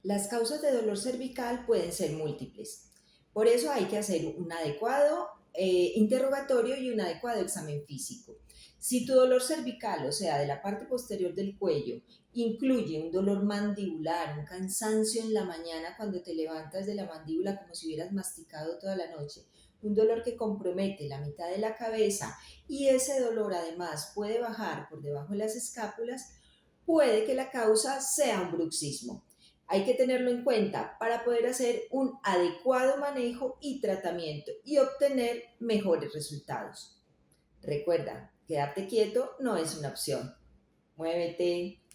Las causas de dolor cervical pueden ser múltiples. Por eso hay que hacer un adecuado interrogatorio y un adecuado examen físico. Si tu dolor cervical, o sea, de la parte posterior del cuello, incluye un dolor mandibular, un cansancio en la mañana cuando te levantas de la mandíbula como si hubieras masticado toda la noche, un dolor que compromete la mitad de la cabeza y ese dolor además puede bajar por debajo de las escápulas, puede que la causa sea un bruxismo. Hay que tenerlo en cuenta para poder hacer un adecuado manejo y tratamiento y obtener mejores resultados. Recuerda, quedarte quieto no es una opción. Muévete.